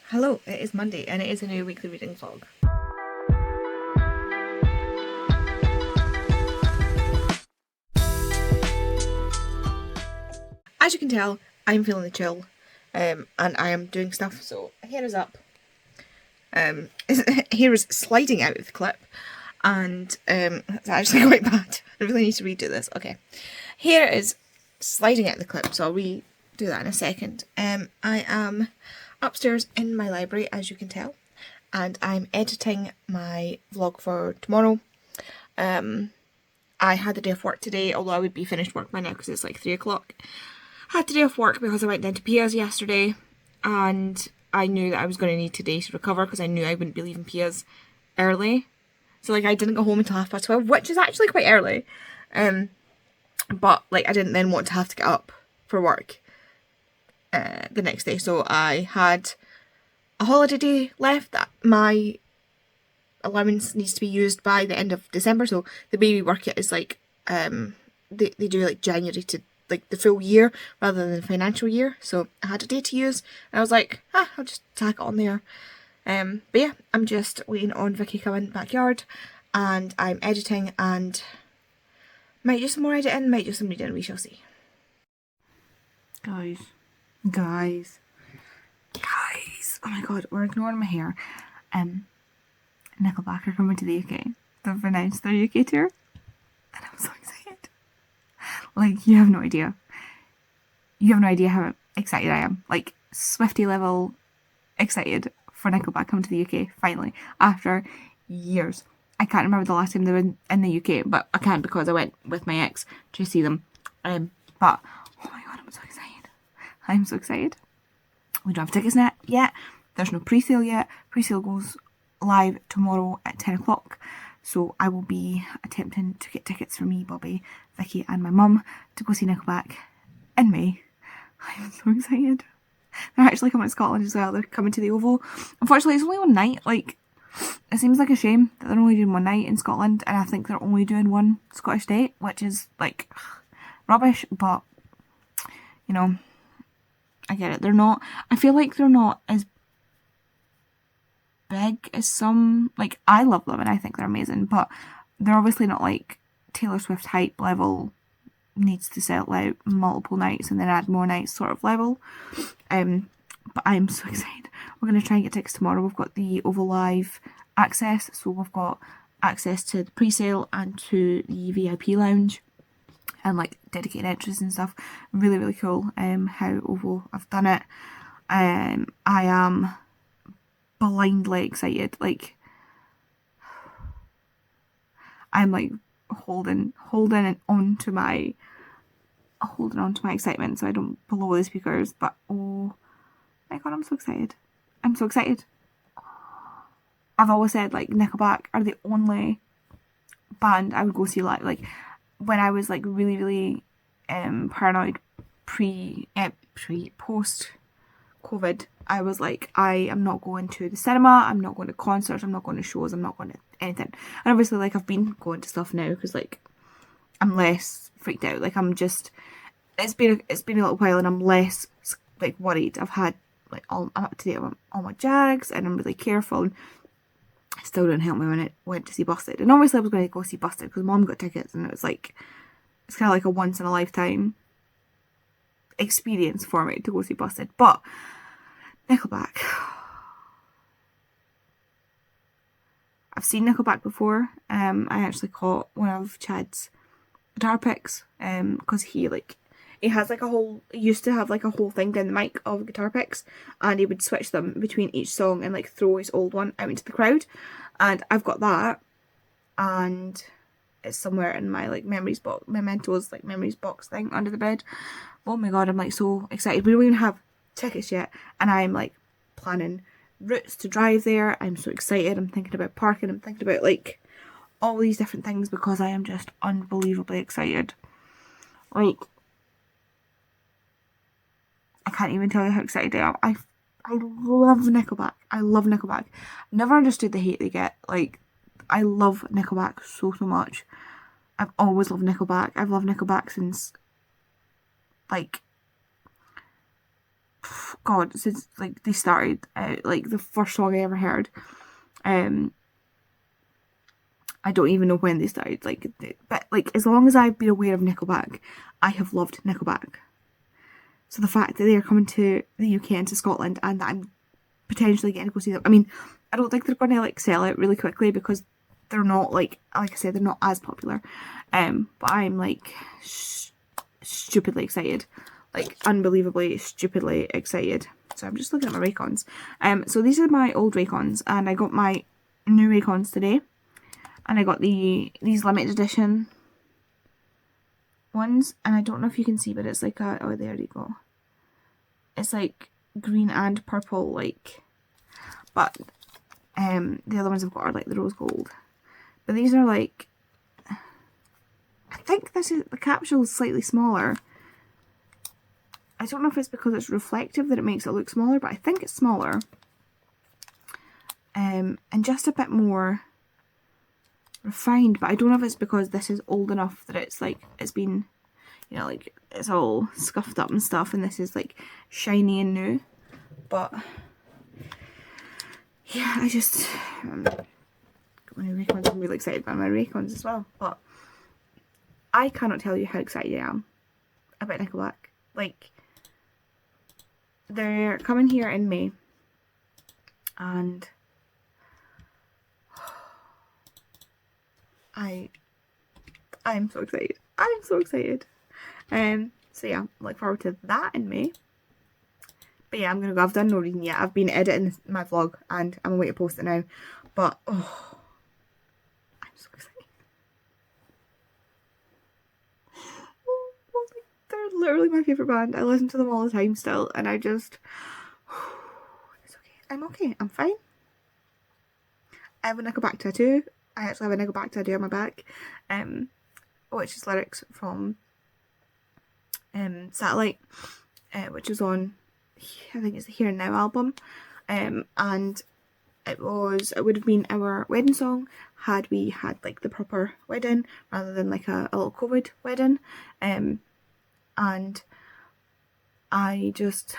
Hello, it is Monday and it is a new weekly reading vlog. As you can tell, I'm feeling the chill and I am doing stuff, so hair is up. Hair is sliding out of the clip and it's actually quite bad. I really need to redo this. Okay. Hair is sliding out of the clip, so I'll redo that in a second. I am upstairs in my library, as you can tell, and I'm editing my vlog for tomorrow. I had the day off work today, although I would be finished work by now because it's like 3 o'clock. I had the day off work because I went down to Pia's yesterday and I knew that I was going to need today to recover because I knew I wouldn't be leaving Pia's early. So like I didn't go home until 12:30, which is actually quite early. But like I didn't then want to have to get up for work the next day. So I had a holiday day left that my allowance needs to be used by the end of December. So the way we work it is like they do like January to like the full year rather than the financial year. So I had a day to use and I was like, I'll just tack it on there. But yeah, I'm just waiting on Vicky coming backyard and I'm editing and might do some more editing, might do some reading, we shall see. Guys, oh my god, we're ignoring my hair. Nickelback are coming to the UK. They've announced their UK tour and I'm so excited. Like, you have no idea. You have no idea how excited I am. Like, Swiftie level excited for Nickelback coming to the UK, finally, after years. I can't remember the last time they were in the UK, but I can't because I went with my ex to see them. But, oh my god, I'm so excited. I'm so excited. We don't have tickets yet. There's no pre-sale yet. Pre-sale goes live tomorrow at 10 o'clock. So I will be attempting to get tickets for me, Bobby, Vicky and my mum to go see Nickelback in May. I'm so excited. They're actually coming to Scotland as well. They're coming to the Oval. Unfortunately, it's only one night. Like, it seems like a shame that they're only doing one night in Scotland, and I think they're only doing one Scottish date, which is, like, rubbish, but, you know, I get it. I feel like they're not as big as some, like, I love them and I think they're amazing, but they're obviously not like Taylor Swift hype level, needs to sell out multiple nights and then add more nights sort of level. But I'm so excited. We're going to try and get tickets tomorrow. We've got the Oval Live access, so we've got access to the pre-sale and to the VIP lounge and like dedicated entries and stuff. Really, really cool how Oval have done it. I am blindly excited. Like, I'm like holding on to my excitement so I don't blow the speakers. But oh my god, I'm so excited. I've always said like Nickelback are the only band I would go see live. Like when I was like really, really paranoid post COVID, I was like, I am not going to the cinema, I'm not going to concerts, I'm not going to shows, I'm not going to anything. And obviously, like, I've been going to stuff now because, like, I'm less freaked out. Like, I'm just, it's been a little while and I'm less, like, worried. I've had, like, I'm up to date on all my jags and I'm really careful. And it still didn't help me when I went to see Busted. And obviously I was going to go see Busted because Mom got tickets and it was like, it's kind of like a once in a lifetime experience for me to go see Busted. But Nickelback. I've seen Nickelback before. I actually caught one of Chad's guitar picks because he has like he used to have like a whole thing down the mic of guitar picks and he would switch them between each song and like throw his old one out into the crowd, and I've got that and it's somewhere in my like memories box thing under the bed. Oh my god, I'm like so excited. We don't even have tickets yet and I'm like planning routes to drive there. I'm so excited. I'm thinking about parking. I'm thinking about like all these different things because I am just unbelievably excited. Like, I can't even tell you how excited I am. I love Nickelback. I've never understood the hate they get. Like, I love Nickelback so much. I've always loved Nickelback. I've loved Nickelback since like God, since like they started out, like the first song I ever heard. I don't even know when they started. Like, but like as long as I've been aware of Nickelback, I have loved Nickelback. So the fact that they're coming to the UK and to Scotland, and that I'm potentially getting to go see them. I mean, I don't think they're going to like sell out really quickly because they're not like I said, they're not as popular. But I'm like stupidly excited, like unbelievably stupidly excited. So I'm just looking at my Raycons. So these are my old Raycons, and I got my new Raycons today, and I got these limited edition ones, and I don't know if you can see, but it's like a, oh, there you go. It's like green and purple, like, but the other ones I've got are like the rose gold. But these are like, I think this is, the capsule is slightly smaller. I don't know if it's because it's reflective that it makes it look smaller, but I think it's smaller. And just a bit more refined, but I don't know if it's because this is old enough that it's like, it's been, you know, like it's all scuffed up and stuff, and this is like shiny and new. But yeah, I just my Raycons, I'm really excited about my Raycons as well. But I cannot tell you how excited I am about Nickelback. Like, they're coming here in May, and I'm so excited. I'm so excited. So yeah, look forward to that in May. But yeah, I'm gonna go. I've done no reading yet. I've been editing my vlog and I'm away to post it now. But oh, I'm so excited. Oh, they're literally my favourite band. I listen to them all the time still, and I just it's okay. I'm okay. I'm fine. I have a Nickelback tattoo. I actually have a Nickelback tattoo on my back, which is lyrics from Satellite, which is on, I think it's the Here and Now album, and it would have been our wedding song had we had like the proper wedding rather than like a little COVID wedding, and I just,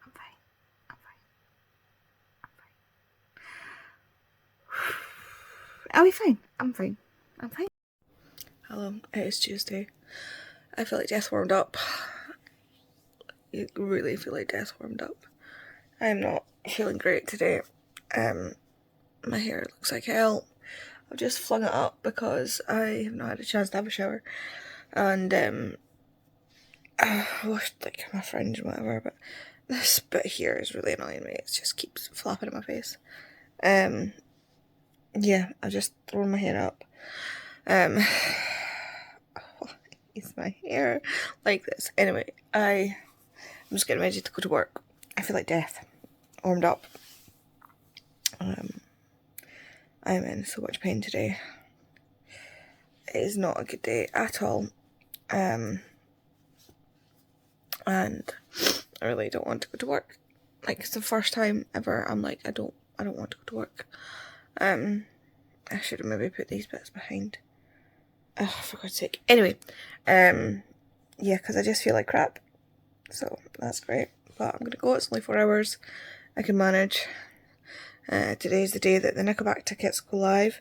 I'm fine, I'm fine, I'm fine. I'll be fine. I'm fine. I'm fine. Hello, it is Tuesday. I feel like death warmed up. You really feel like death warmed up. I'm not feeling great today. My hair looks like hell. I've just flung it up because I have not had a chance to have a shower. And I washed like my fringe and whatever, but this bit here is really annoying me. It just keeps flapping in my face. Yeah, I've just thrown my hair up. Is my hair like this? Anyway, I'm just getting ready to go to work. I feel like death. Warmed up. I'm in so much pain today. It is not a good day at all. And I really don't want to go to work. Like, it's the first time ever I'm like, I don't want to go to work. I should have maybe put these bits behind. Oh, for God's sake. Anyway, yeah, because I just feel like crap. So, that's great. But I'm going to go. It's only 4 hours. I can manage. Today's the day that the Nickelback tickets go live.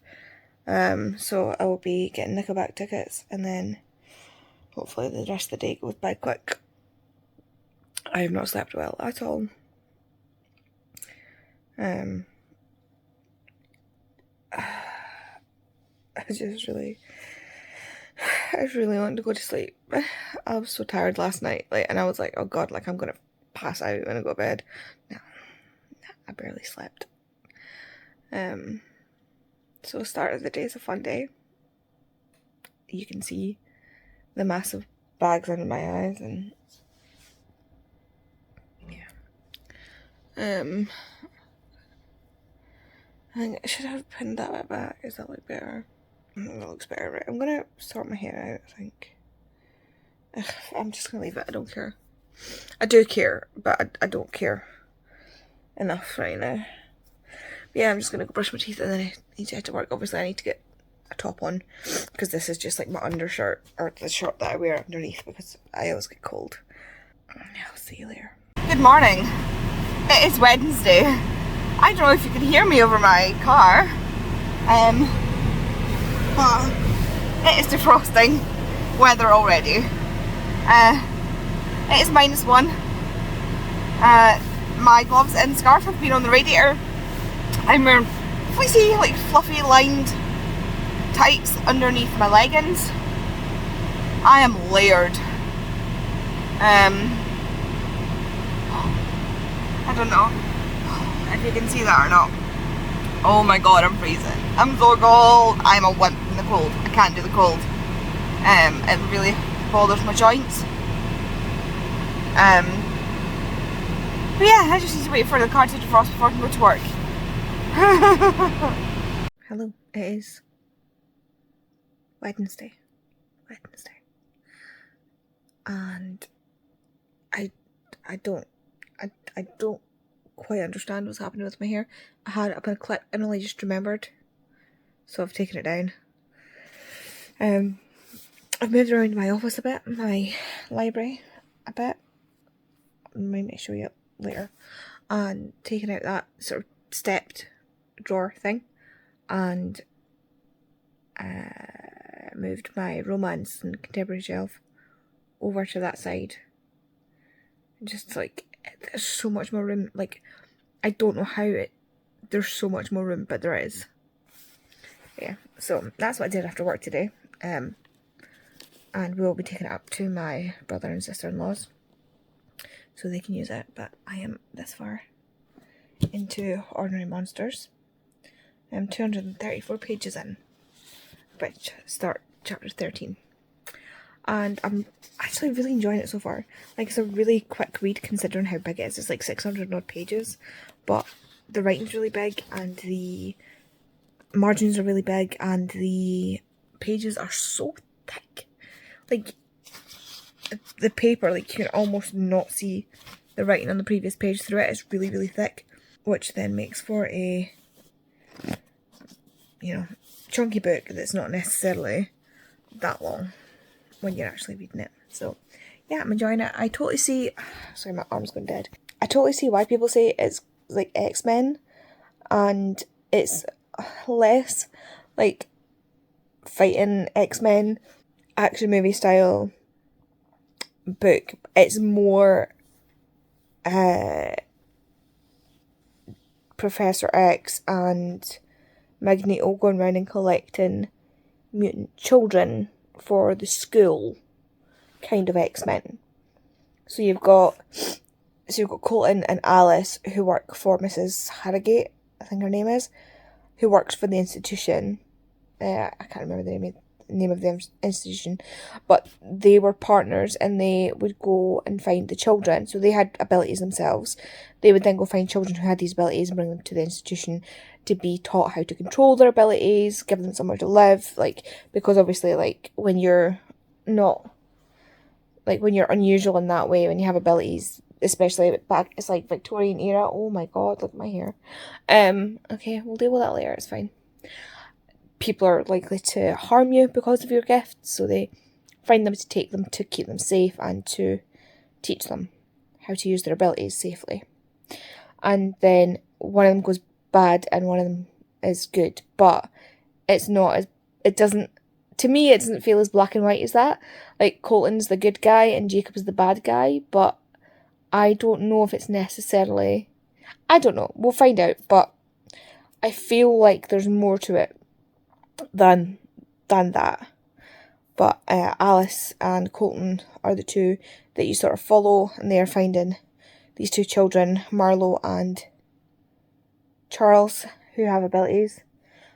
So I will be getting Nickelback tickets, and then hopefully the rest of the day goes by quick. I have not slept well at all. I really want to go to sleep. I was so tired last night, like, and I was like, oh God, like I'm gonna pass out when I go to bed. No, I barely slept. So the start of the day is a fun day. You can see the massive bags under my eyes, and yeah. I think I should have pinned that bit back. Does that look better? That looks better, right? I'm gonna sort my hair out, I think. Ugh, I'm just gonna leave it. I don't care. I do care, but I don't care enough right now. But yeah, I'm just gonna go brush my teeth, and then I need to head to work. Obviously, I need to get a top on, because this is just like my undershirt, or the shirt that I wear underneath, because I always get cold. I'll see you later. Good morning. It is Wednesday. I don't know if you can hear me over my car. But it is defrosting weather already. It is -1. My gloves and scarf have been on the radiator. I'm wearing fleecy, like fluffy lined tights underneath my leggings. I am layered. I don't know if you can see that or not. Oh my god, I'm freezing. I'm so cold. I'm a wimp in the cold. I can't do the cold. It really bothers my joints. But yeah, I just need to wait for the car to defrost before I can go to work. Hello, it is Wednesday. And I don't quite understand what's happening with my hair. I had it up in a clip and only just remembered, so I've taken it down. I've moved around my office a bit, my library a bit. I might show you later. And taken out that sort of stepped drawer thing, and moved my romance and contemporary shelf over to that side. Just like, there's so much more room. Like, I don't know how there's so much more room, but there is. Yeah, so that's what I did after work today. And we'll be taking it up to my brother and sister-in-law's so they can use it. But I am this far into Ordinary Monsters. I'm 234 pages in, which start chapter 13. And I'm actually really enjoying it so far. Like, it's a really quick read considering how big it is. It's like 600 odd pages, but the writing's really big and the margins are really big and the pages are so thick. Like, the paper, like, you can almost not see the writing on the previous page through it. It's really, really thick, which then makes for a, you know, chunky book that's not necessarily that long when you're actually reading it. So yeah, I'm enjoying it. I totally see, sorry, my arm's going dead. I totally see why people say it's like X-Men, and it's less like fighting X-Men action movie style book. It's more Professor X and Magneto going around and collecting mutant children for the school kind of X-Men. So you've got Colton and Alice, who work for Mrs. Harrogate, I think her name is, who works for the institution. I can't remember the name of the institution, but they were partners and they would go and find the children. So they had abilities themselves. They would then go find children who had these abilities and bring them to the institution to be taught how to control their abilities, give them somewhere to live, like, because obviously, like, when you're not, like, when you're unusual in that way, when you have abilities, especially back, it's like Victorian era, oh my god, look at my hair. Okay, we'll deal with that later, it's fine. People are likely to harm you because of your gifts, so they find them to take them to keep them safe and to teach them how to use their abilities safely. And then one of them goes bad and one of them is good, but it's not as, it doesn't, to me it doesn't feel as black and white as that. Like, Colton's the good guy and Jacob's the bad guy, but I don't know if it's necessarily, I don't know, we'll find out, but I feel like there's more to it than that. But Alice and Colton are the two that you sort of follow, and they are finding these two children, Marlowe and Charles, who have abilities,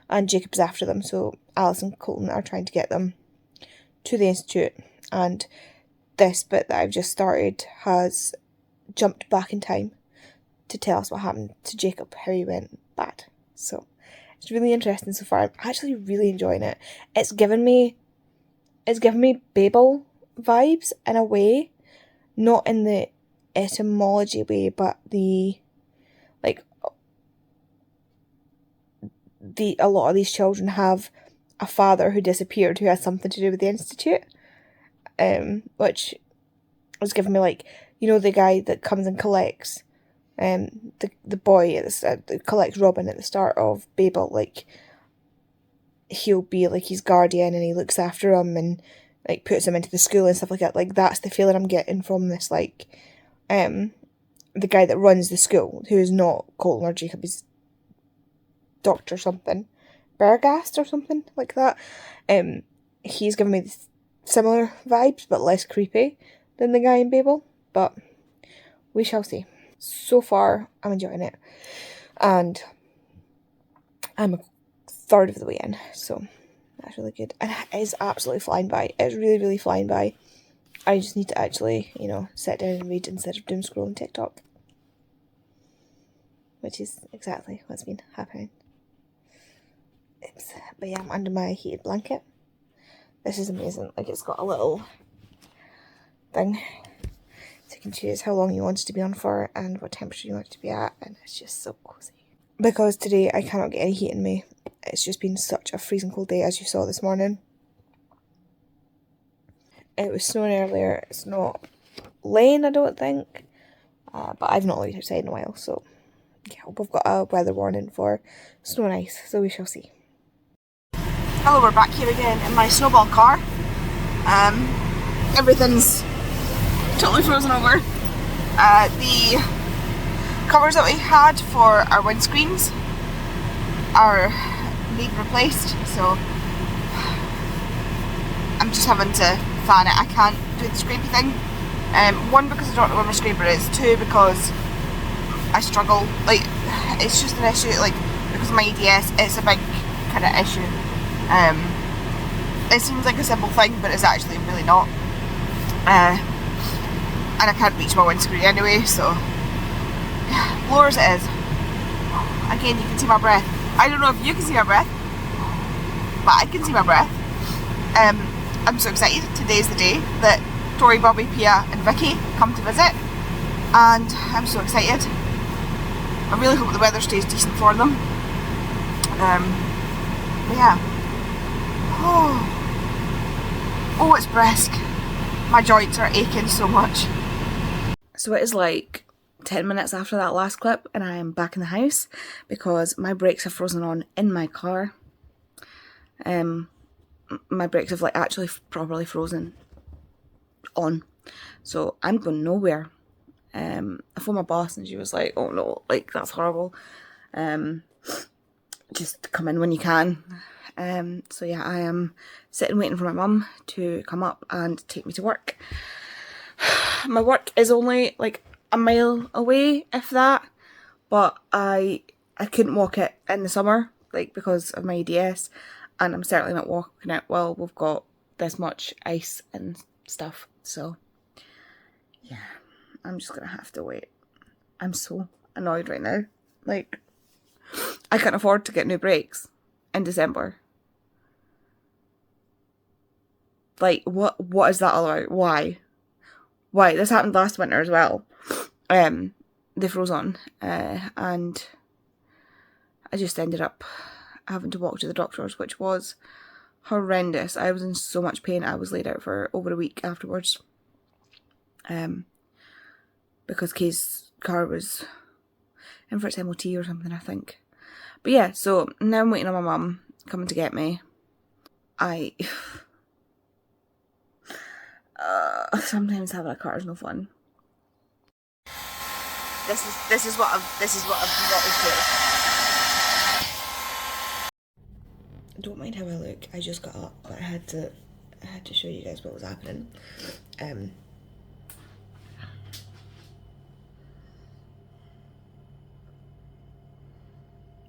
and Jacob's after them. So Alice and Colton are trying to get them to the institute, and this bit that I've just started has jumped back in time to tell us what happened to Jacob, how he went bad. So it's really interesting so far. I'm actually really enjoying it. It's given me Babel vibes in a way, not in the etymology way, but a lot of these children have a father who disappeared who has something to do with the institute, which was giving me like you know, the guy that comes and collects the boy at the start, that collects Robin at the start of Babel, like, he'll be like his guardian and he looks after him and like puts him into the school and stuff like that. Like, that's the feeling I'm getting from this, like, the guy that runs the school, who is not Colton or Jacob, he's Dr. something, Bergast or something like that. He's giving me similar vibes, but less creepy than the guy in Babel, but we shall see. So far, I'm enjoying it, and I'm a third of the way in, so that's really good, and it is absolutely flying by. It's really, really flying by. I just need to actually, you know, sit down and read instead of doom scrolling TikTok, which is exactly what's been happening. Oops. But yeah, I'm under my heated blanket. This is amazing. Like, it's got a little thing, so you can choose how long you want it to be on for and what temperature you want it to be at, and it's just so cozy. Because today I cannot get any heat in me. It's just been such a freezing cold day, as you saw this morning. It was snowing earlier. It's not laying, I don't think, but I've not looked outside in a while, so yeah, we've got a weather warning for snow and ice, so we shall see. Hello, we're back here again in my snowball car. Everything's totally frozen over. The covers that we had for our windscreens are being replaced, so I'm just having to fan it. I can't do the scrapey thing. One, because I don't know where my scraper is. Two, because I struggle. Like, it's just an issue, like, because of my EDS, it's a big kind of issue. It seems like a simple thing, but it's actually really not. And I can't reach my windscreen anyway, so lower as it is. Again, you can see my breath. I don't know if you can see my breath, but I can see my breath. I'm so excited. Today's the day that Tori, Bobby, Pia and Vicky come to visit, and I'm so excited. I really hope the weather stays decent for them. But yeah. Oh, it's brisk. My joints are aching so much. So it is like 10 minutes after that last clip and I am back in the house because my brakes have frozen on in my car. My brakes have like actually properly frozen on. So I'm going nowhere. I phoned my boss and she was like, oh no, like that's horrible. Just come in when you can. So yeah, I am sitting waiting for my mum to come up and take me to work. My work is only like a mile away, if that, but I couldn't walk it in the summer, like because of my EDS, and I'm certainly not walking it while we've got this much ice and stuff, so yeah, I'm just gonna have to wait. I'm so annoyed right now. Like, I can't afford to get new brakes in December. Like, what is that all about? Why? This happened last winter as well. They froze on, and I just ended up having to walk to the doctor's, which was horrendous. I was in so much pain. I was laid out for over a week afterwards. Because Kay's car was in for its MOT or something, I think. But yeah, so now I'm waiting on my mum coming to get me. Sometimes having a car is no fun. This is what I've got to. Don't mind how I look. I just got up, but I had to show you guys what was happening.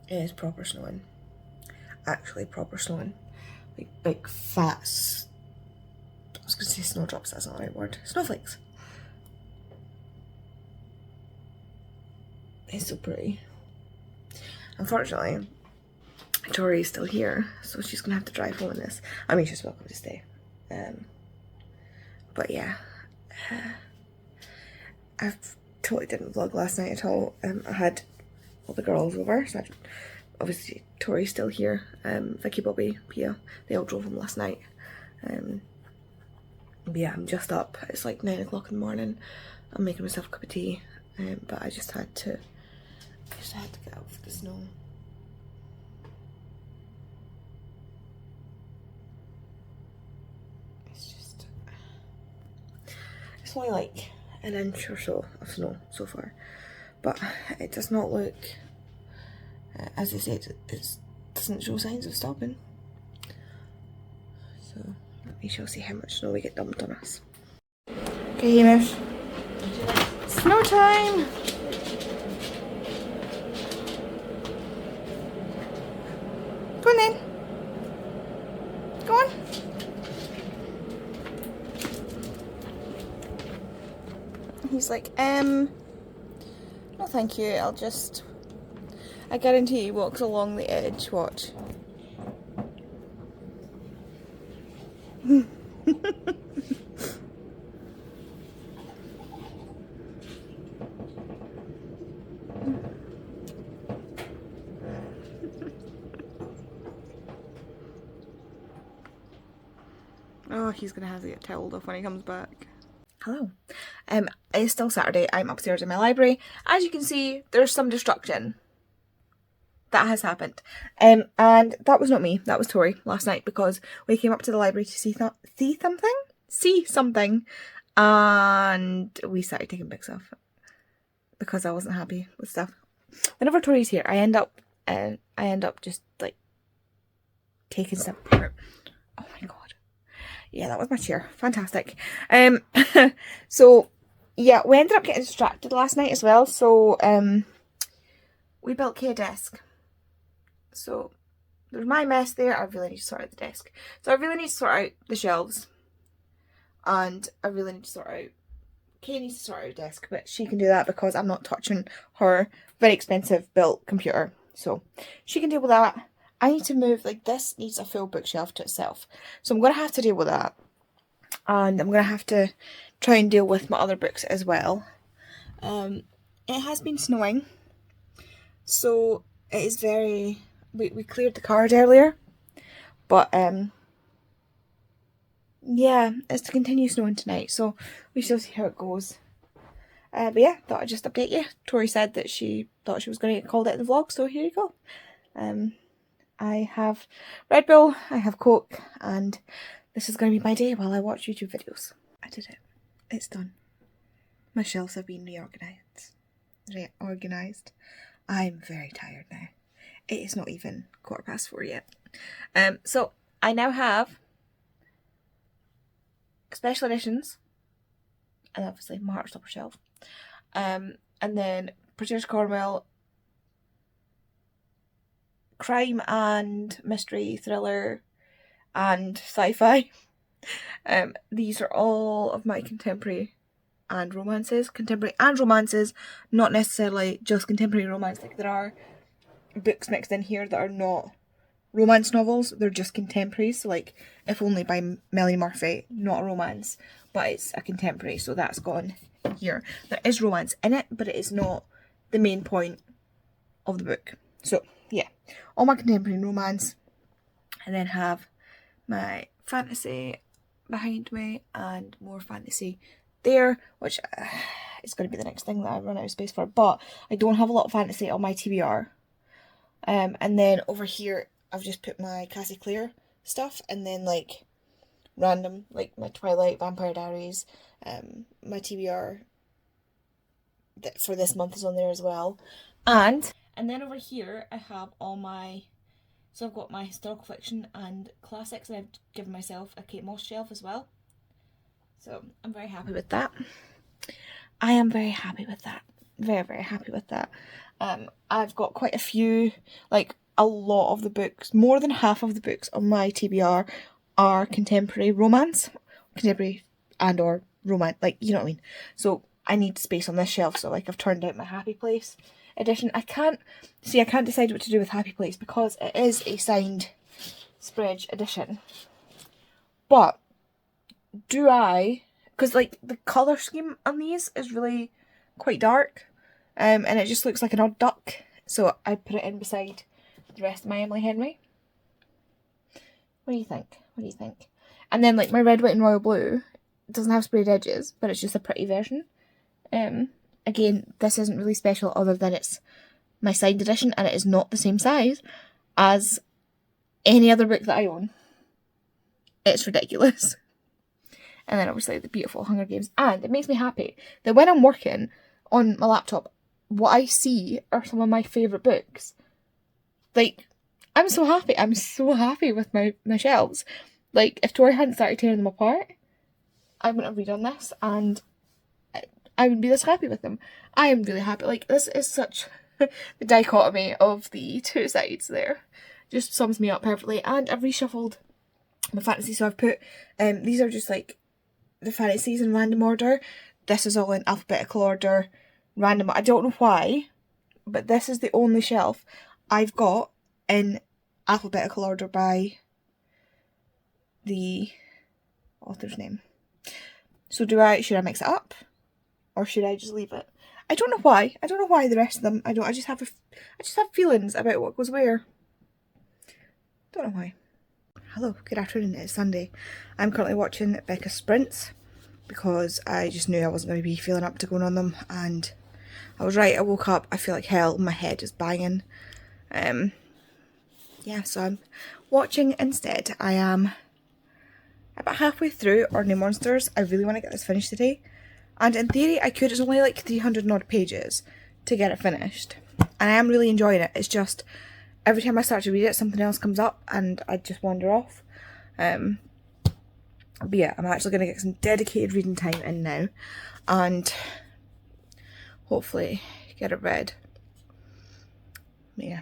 It is proper snowing. Actually proper snowing. Like big fat, I was going to say snowdrops, that's not the right word. Snowflakes. It's so pretty. Unfortunately, Tori is still here, so she's going to have to drive home in this. I mean, she's welcome to stay. But yeah. I totally didn't vlog last night at all. I had all the girls over, so obviously Tori's still here. Vicky, Bobby, Pia, they all drove home last night. But yeah, I'm just up. It's like 9 o'clock in the morning. I'm making myself a cup of tea, but I just had to get out of the snow. It's only like an inch or so of snow so far, but it does not look, as I said, it doesn't show signs of stopping. So we shall see how much snow we get dumped on us. Okay, Hamish. Snow time! Go on then. Go on. He's like, no thank you, I guarantee he walks along the edge, watch. Oh, he's gonna have to get toweled off when he comes back. Hello. It's still Saturday. I'm upstairs in my library. As you can see, there's some destruction that has happened. And that was not me. That was Tori last night, because we came up to the library to see something, and we started taking pics off because I wasn't happy with stuff. Whenever Tori's here, I end up just like taking stuff apart. Oh my god. Yeah, that was my chair. Fantastic. So yeah, we ended up getting distracted last night as well. So we built Kay a desk. So there's my mess there. I really need to sort out the desk. So I really need to sort out the shelves. And I really need to sort out, Kay needs to sort out a desk, but she can do that because I'm not touching her very expensive built computer. So she can deal with that. I need to move, like this needs a full bookshelf to itself. So I'm going to have to deal with that. And I'm going to have to try and deal with my other books as well. It has been snowing. So it is very, we cleared the cars earlier. But yeah, it's to continue snowing tonight. So we shall see how it goes. But yeah, thought I'd just update you. Tori said that she thought she was going to get called out in the vlog. So here you go. I have Red Bull, I have Coke, and this is going to be my day while I watch YouTube videos. I did it. It's done. My shelves have been reorganised. I'm very tired now. It is not even 4:15 yet. So I now have special editions, and obviously my Heartstopper shelf, and then British Cornwell, crime and mystery, thriller, and sci-fi. These are all of my contemporary and romances. Contemporary and romances, not necessarily just contemporary romance. Like, there are books mixed in here that are not romance novels, they're just contemporaries. So like If Only by Melanie Murphy, not a romance, but it's a contemporary, so that's gone here. There is romance in it, but it is not the main point of the book. So yeah, all my contemporary and romance, and then have my fantasy behind me and more fantasy there, which is going to be the next thing that I run out of space for. But I don't have a lot of fantasy on my TBR. And then over here I've just put my Cassie Clare stuff, and then like random, like my Twilight, Vampire Diaries, my TBR that for this month is on there as well. And then over here I have all my, so I've got my historical fiction and classics, and I've given myself a Kate Moss shelf as well. So I'm very happy with that. I am very happy with that. Very, very happy with that. I've got quite a few, like a lot of the books, more than half of the books on my TBR are contemporary romance. Contemporary and or romance, like, you know what I mean. So I need space on this shelf, so like I've turned out my Happy Place edition. I can't decide what to do with Happy Place because it is a signed spread edition. But because like the colour scheme on these is really quite dark, and it just looks like an odd duck, so I put it in beside the rest of my Emily Henry. What do you think? What do you think? And then like my Red, White and Royal Blue, it doesn't have sprayed edges, but it's just a pretty version. Again, this isn't really special other than it's my signed edition and it is not the same size as any other book that I own. It's ridiculous. And then obviously the beautiful Hunger Games. And it makes me happy that when I'm working on my laptop, what I see are some of my favourite books. Like, I'm so happy. I'm so happy with my shelves. Like, if Tori hadn't started tearing them apart, I wouldn't have read on this and I wouldn't be this happy with them. I am really happy. Like, this is such the dichotomy of the two sides there. Just sums me up perfectly. And I've reshuffled my fantasy, so I've put these are just like the fantasies in random order. This is all in alphabetical order, random. I don't know why, but this is the only shelf I've got in alphabetical order by the author's name. So should I mix it up, or should I just leave it? I don't know why. I don't know why the rest of them. I just have feelings about what goes where. Don't know why. Hello, good afternoon. It's Sunday. I'm currently watching Becca Sprints because I just knew I wasn't going to be feeling up to going on them, and I was right. I woke up, I feel like hell, my head is banging. Yeah, so I'm watching instead. I am about halfway through Ordinary Monsters. I really want to get this finished today, and in theory I could. It's only like 300 and odd pages to get it finished, and I am really enjoying it. It's just every time I start to read it, something else comes up and I just wander off. But yeah, I'm actually going to get some dedicated reading time in now and hopefully get it read. Yeah.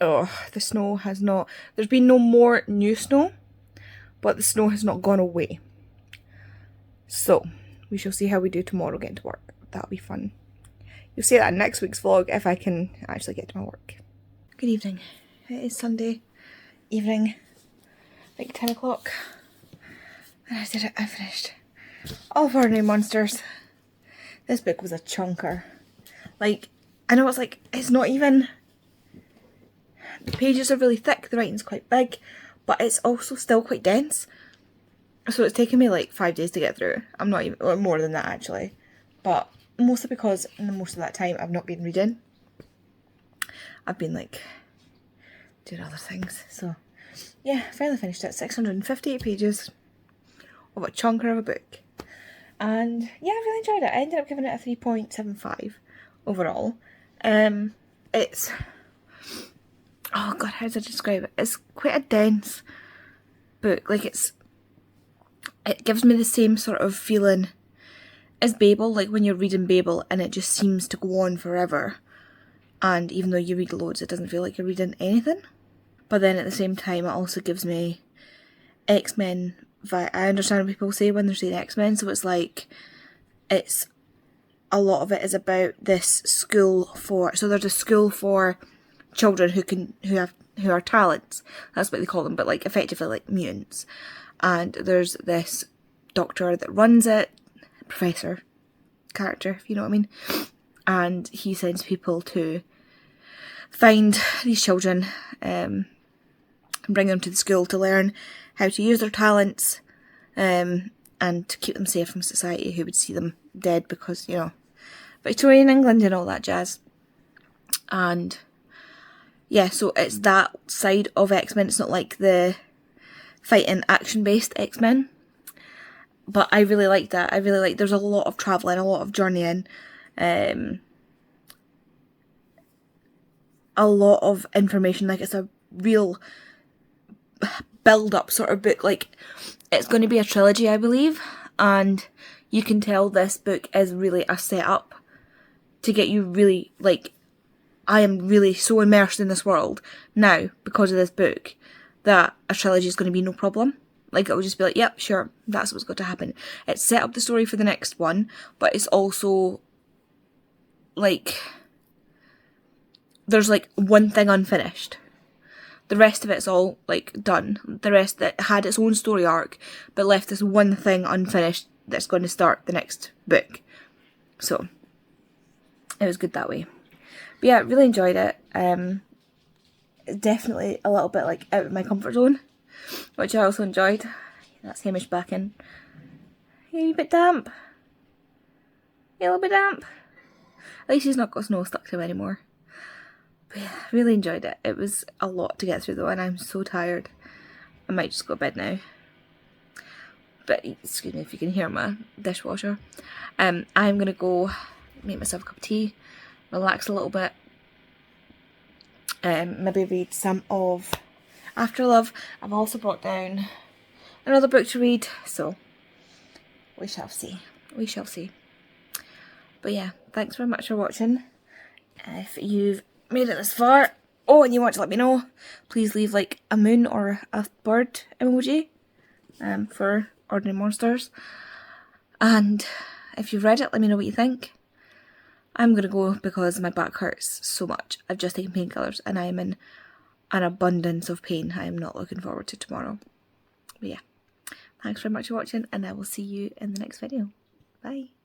Oh, the snow has not... There's been no more new snow, but the snow has not gone away. So, we shall see how we do tomorrow getting to work. That'll be fun. You'll see that in next week's vlog if I can actually get to my work. Good evening. It is Sunday evening, like 10 o'clock. And I did it. I finished all of Ordinary Monsters. This book was a chunker. Like, I know it's not even... The pages are really thick, the writing's quite big, but it's also still quite dense. So it's taken me like 5 days to get through. I'm not even... or more than that actually. But mostly because in most of that time I've not been reading. I've been like doing other things. So yeah, finally finished it. 658 pages of a chunker of a book. And yeah, I really enjoyed it. I ended up giving it a 3.75 overall. It's... oh god, how do I describe it? It's quite a dense book. Like it gives me the same sort of feeling as Babel, like when you're reading Babel and it just seems to go on forever. And even though you read loads, it doesn't feel like you're reading anything. But then at the same time, it also gives me X-Men. I understand what people say when they're saying X-Men, so it's like, it's a lot of it is about this school for, so there's a school for children who are talents. That's what they call them, but like effectively like mutants. And there's this doctor that runs it, professor character, if you know what I mean. And he sends people to find these children and bring them to the school to learn how to use their talents and to keep them safe from society who would see them dead because, you know, Victorian England and all that jazz. And yeah, so it's that side of X-Men. It's not like the fighting action-based X-Men. But I really like that. I really like, there's a lot of travelling, a lot of journeying. A lot of information. Like, it's a real build-up sort of book. Like, it's going to be a trilogy, I believe. And you can tell this book is really a setup to get you really, like, I am really so immersed in this world now because of this book that a trilogy is going to be no problem. Like, it will just be like, yep, sure, that's what's got to happen. It's set up the story for the next one, but it's also, like, there's, like, one thing unfinished. The rest of it's all, like, done. The rest that had its own story arc, but left this one thing unfinished that's going to start the next book. So, it was good that way. But yeah, really enjoyed it. Definitely a little bit, like, out of my comfort zone, which I also enjoyed. That's Hamish back in. You're a bit damp. a little bit damp. At least he's not got snow stuck to him anymore. But yeah, really enjoyed it. It was a lot to get through though, and I'm so tired. I might just go to bed now. But excuse me if you can hear my dishwasher. I'm gonna go make myself a cup of tea, relax a little bit, maybe read some of Afterlove. I've also brought down another book to read, so we shall see. We shall see. But yeah, thanks very much for watching. If you've made it this far, and you want to let me know, please leave like a moon or a bird emoji for Ordinary Monsters. And if you've read it, let me know what you think. I'm going to go because my back hurts so much. I've just taken painkillers and I am in an abundance of pain. I am not looking forward to tomorrow. But yeah, thanks very much for watching and I will see you in the next video. Bye.